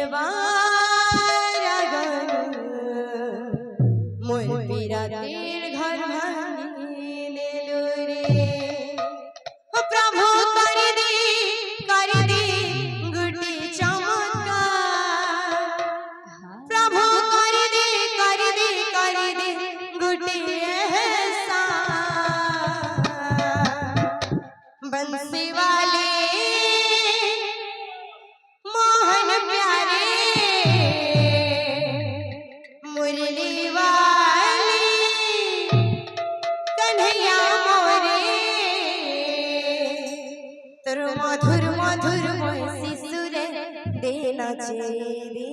Dilwara gun मोर पीरातेर घर भांगी लेलो रे। ओ प्रभु कर दे गुटी चमत्कार। प्रभु कर दे गुटी एहसान। बंसी वाले मोहन प्यारे मुरली वाले कन्हैया मोरे तेरो मधुर मधुर शिशुर देना चेरे।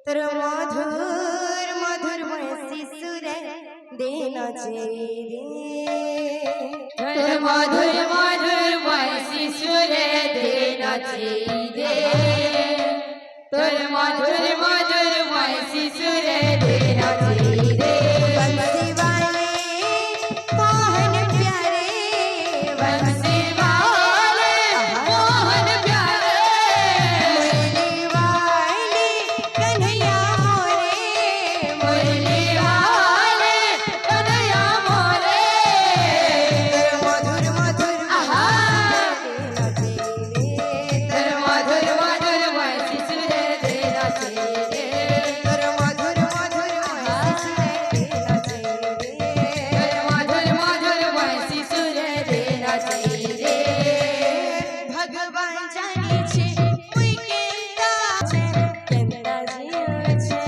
तेरो मधुर मधुर शिशुर देना चेरे। तेरो मधुर मधुर शिशुर देना चेरे। तेरो मधुर मधुर शिशुर देना चेरे। बंसी वाले मोहन प्यारे बंसी वाले मोहन प्यारे मुरली वाले कन्हैया मोरे। मुरली वाले कन्हैया मोरे। तेरो मधुर मधुर आहा देना चेरे। तेरो मधुर मधुर शिशुर देना चेरे। तेरो मधुर मधुर शिशुर देना चेरे। तेरो मधुर मधुर शिशुर देना चेरे। भगवान जाने छे मुई केंदा छे केंदा जियो छे।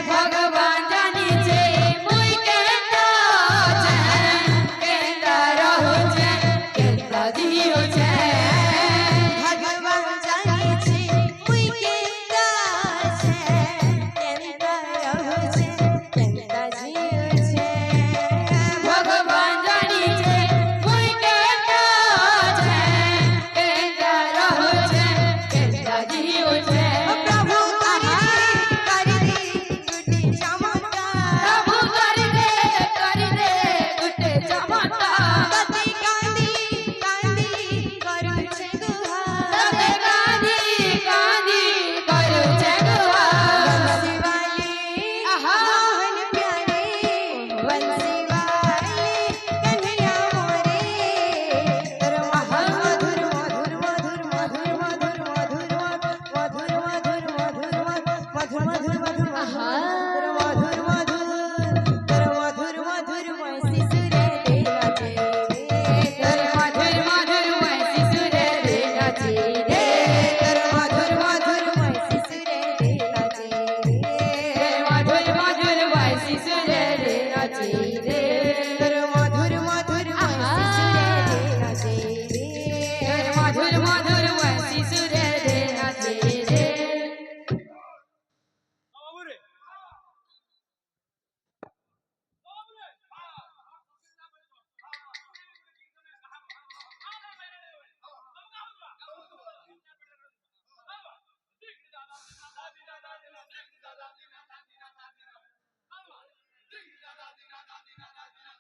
भगवान जानी छे मुई केंदा छे केंदा रहू छे केंदा जियो छे। भगवान जाने छे मुई केंदा छे केंदा रहू छे केंदा जियो छे। भगवान जानी छे मुई केंदा छे केंदा रहू छे केंदा जियो छे। प्रभु कर दे गुटी चमत्कार। प्रभु कर दे गुटे चमत्कार। कते कांदी करू छे गुहार। तबे कांदी करू छे गुहार। बंसी वाले आहा मोहन प्यारे बंसी वाले कन्हैया मोरे। तेरो मधुर मधुर मधुर मधुर मधुर मधुर मधुर मधुर मधुर मधुर मधुर मधुर आहा तेरो मधुर मधुर शिशुर देना चेरे। तेरो मधुर मधुर शिशुर देना चेरे। तेरो मधुर मधुर शिशुर देना चेरे। तेरो मधुर मधुर शिशुर देना चेरे। तेरो मधुर मधुर आहा शिशुर देना चेरे। तेरो मधुर मधुर शिशुर देना चेरे।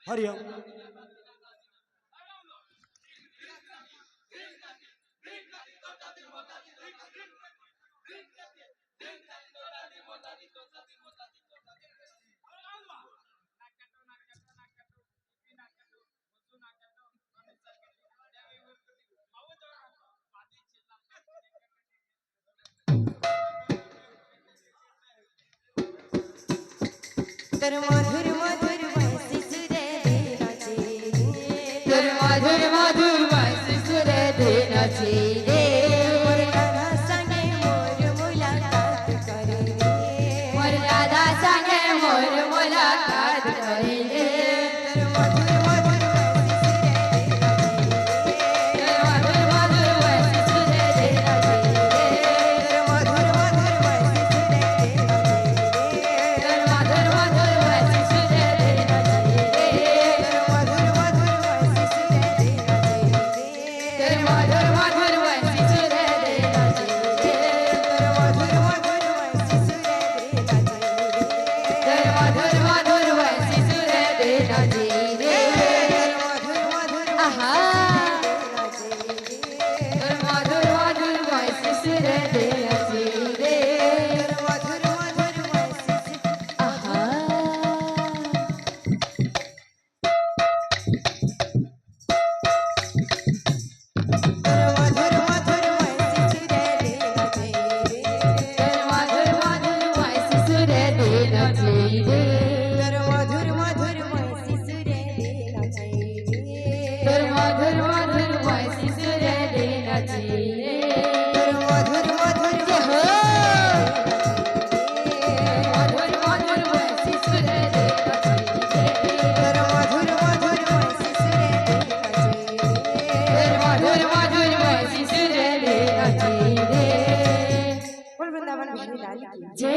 हरिओम। तेरो मधुर मधुर शिशुर देना चेरे। तेरो मधुर मधुर शिशुर देना चेरे। मोर राधा संगे मोर मुलाकात करे रे। मोर राधा संगे मोर मुलाकात करे रे। तेरो मधुर मधुर शिशुर देना चेरे। तेरो मधुर मधुर शिशुर देना चेरे। तेरो मधुर मधुर शिशुर देना चेरे। तेरो मधुर मधुर शिशुर देना चेरे। तेरो मधुर मधुर शिशुर देना चेरे। तेरो मधुर मधुर शिशुर देना चेरे। तेरो मधुर मधुर शिशुर देना चेरे। तेरो मधुर मधुर आहा देना चेरे। तेरो मधुर मधुर शिशुर देना लाल की जय